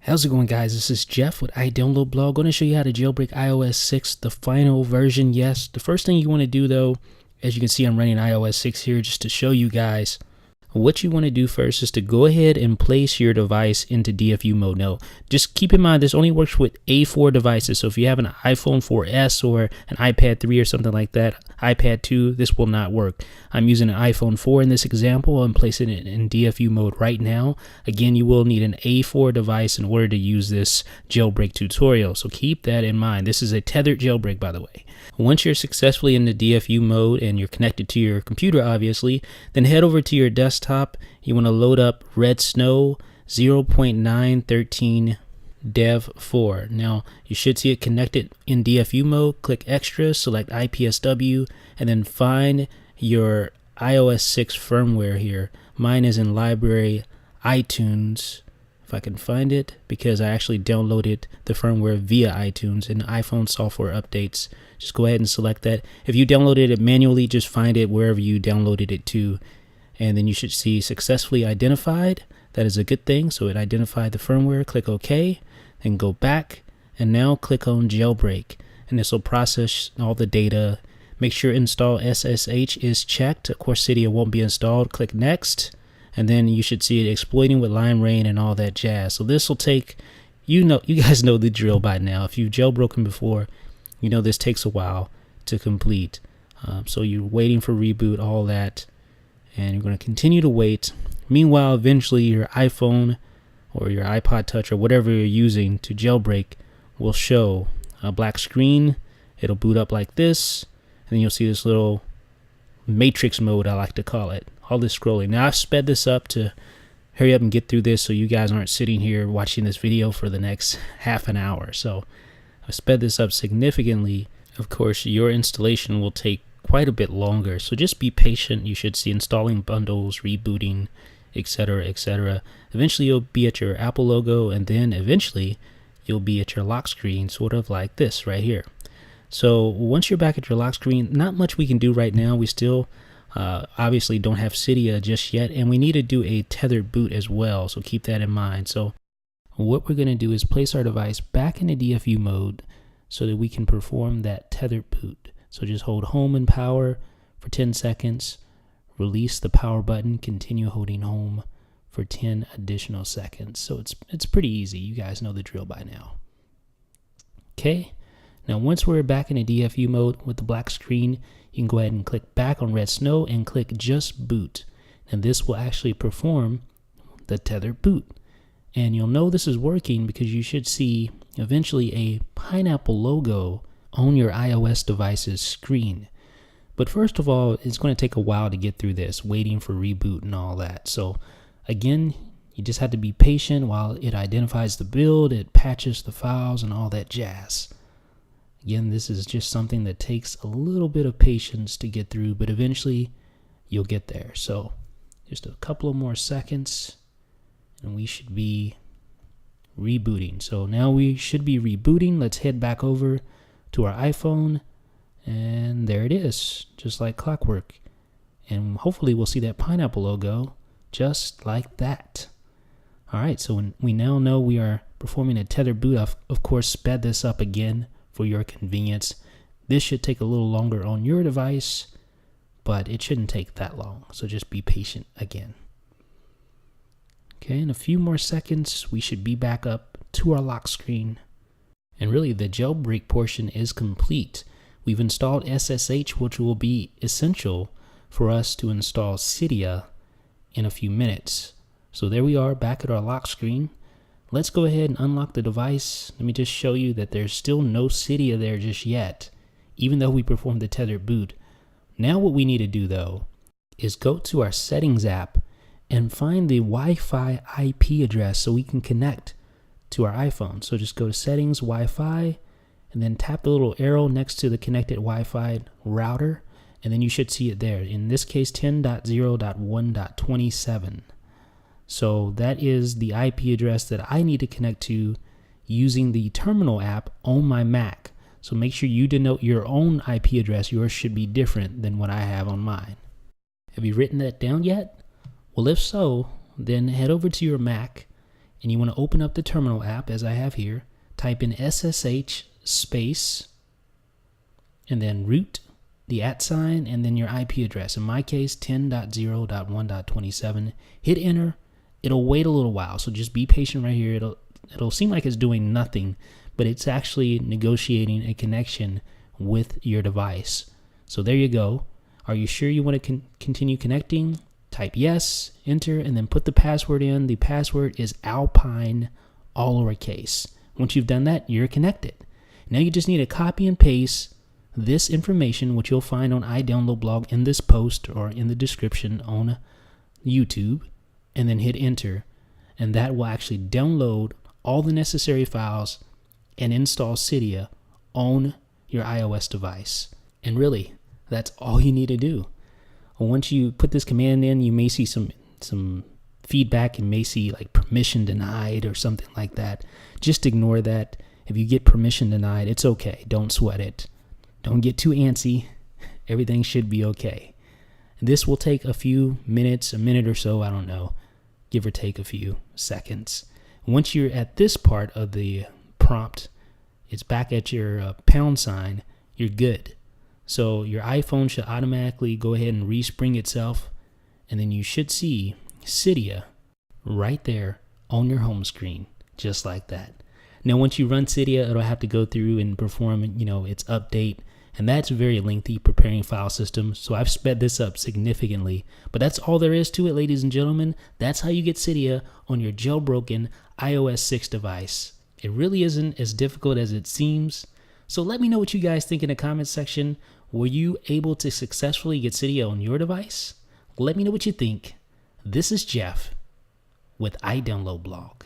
How's it going, guys? This is Jeff with iDownload Blog. Going to show you how to jailbreak iOS 6, the final version. Yes, the first thing you want to do though, as you can see, I'm running iOS 6 here just to show you guys. What you want to do first is to go ahead and place your device into DFU mode. Now, just keep in mind this only works with A4 devices. So if you have an iPhone 4S or an iPad 3 or something like that, iPad 2, this will not work. I'm using an iPhone 4 in this example. I'm placing it in DFU mode right now. Again, you will need an A4 device in order to use this jailbreak tutorial. So keep that in mind. This is a tethered jailbreak, by the way. Once you're successfully in the DFU mode and you're connected to your computer, obviously, then head over to your desktop. You want to load up Red Snow 0.913 Dev 4. Now, you should see it connected in DFU mode. Click Extra, select IPSW, and then find your iOS 6 firmware here. Mine is in Library iTunes. If I can find it, because I actually downloaded the firmware via iTunes and iPhone software updates. Just go ahead and select that. If you downloaded it manually, just find it wherever you downloaded it to, and then you should see successfully identified. That is a good thing. So it identified the firmware. Click OK, then go back, and now click on Jailbreak, and this will process all the data. Make sure Install SSH is checked. Of course, Cydia won't be installed. Click Next. And then you should see it exploiting with Lime Rain and all that jazz. So this will take, you guys know the drill by now. If you've jailbroken before, you know this takes a while to complete. So you're waiting for reboot, all that, and you're going to continue to wait. Meanwhile, eventually your iPhone or your iPod Touch or whatever you're using to jailbreak will show a black screen. It'll boot up like this, and then you'll see this little matrix mode, I like to call it. All this scrolling. Now I've sped this up to hurry up and get through this so you guys aren't sitting here watching this video for the next half an hour. So I've sped this up significantly. Of course, your installation will take quite a bit longer, so just be patient. You should see installing bundles, rebooting, etc., etc. Eventually you'll be at your Apple logo, and then eventually you'll be at your lock screen, sort of like this right here. So once you're back at your lock screen, not much we can do right now. We still obviously don't have Cydia just yet, and we need to do a tethered boot as well, so keep that in mind. So what we're going to do is place our device back into DFU mode so that we can perform that tethered boot. So just hold home and power for 10 seconds, release the power button, continue holding home for 10 additional seconds. So it's pretty easy. You guys know the drill by now. Okay, now once we're back in a DFU mode with the black screen, you can go ahead and click back on Red Snow and click Just Boot. And this will actually perform the tethered boot. And you'll know this is working because you should see eventually a pineapple logo on your iOS device's screen. But first of all, it's going to take a while to get through this, waiting for reboot and all that. So again, you just have to be patient while it identifies the build, it patches the files and all that jazz. Again, this is just something that takes a little bit of patience to get through, but eventually you'll get there. So just a couple of more seconds and we should be rebooting. So now we should be rebooting. Let's head back over to our iPhone, and there it is, just like clockwork. And hopefully we'll see that pineapple logo just like that. All right, so we now know we are performing a tethered boot. I've, of course, sped this up again for your convenience. This should take a little longer on your device, but it shouldn't take that long. So just be patient again. Okay, in a few more seconds, we should be back up to our lock screen. And really, the jailbreak portion is complete. We've installed SSH, which will be essential for us to install Cydia in a few minutes. So there we are back at our lock screen. Let's go ahead and unlock the device. Let me just show you that there's still no Cydia there just yet, even though we performed the tethered boot. Now what we need to do though is go to our settings app and find the Wi-Fi IP address so we can connect to our iPhone. So just go to settings, Wi-Fi, and then tap the little arrow next to the connected Wi-Fi router, and then you should see it there. In this case, 10.0.1.27. So that is the IP address that I need to connect to using the terminal app on my Mac. So make sure you denote your own IP address. Yours should be different than what I have on mine. Have you written that down yet? Well, if so, then head over to your Mac and you want to open up the terminal app as I have here. Type in SSH space and then root, the @ sign, and then your IP address. In my case, 10.0.1.27. Hit enter. It'll wait a little while, so just be patient right here. It'll seem like it's doing nothing, but it's actually negotiating a connection with your device. So there you go. Are you sure you want to continue connecting? Type yes, enter, and then put the password in. The password is Alpine, all lowercase. Once you've done that, you're connected. Now you just need to copy and paste this information, which you'll find on iDownload blog in this post or in the description on YouTube, and then hit enter. And that will actually download all the necessary files and install Cydia on your iOS device. And really, that's all you need to do. Once you put this command in, you may see some feedback and may see like permission denied or something like that. Just ignore that. If you get permission denied, it's okay. Don't sweat it. Don't get too antsy. Everything should be okay. This will take a few minutes, a minute or so, I don't know, give or take a few seconds. Once you're at this part of the prompt, it's back at your pound sign, you're good. So your iPhone should automatically go ahead and respring itself, and then you should see Cydia right there on your home screen, just like that. Now, once you run Cydia, it'll have to go through and perform, its update, and that's very lengthy, preparing file systems. So I've sped this up significantly, but that's all there is to it, ladies and gentlemen. That's how you get Cydia on your jailbroken iOS 6 device. It really isn't as difficult as it seems. So let me know what you guys think in the comments section. Were you able to successfully get Cydia on your device? Let me know what you think. This is Jeff with iDownload blog.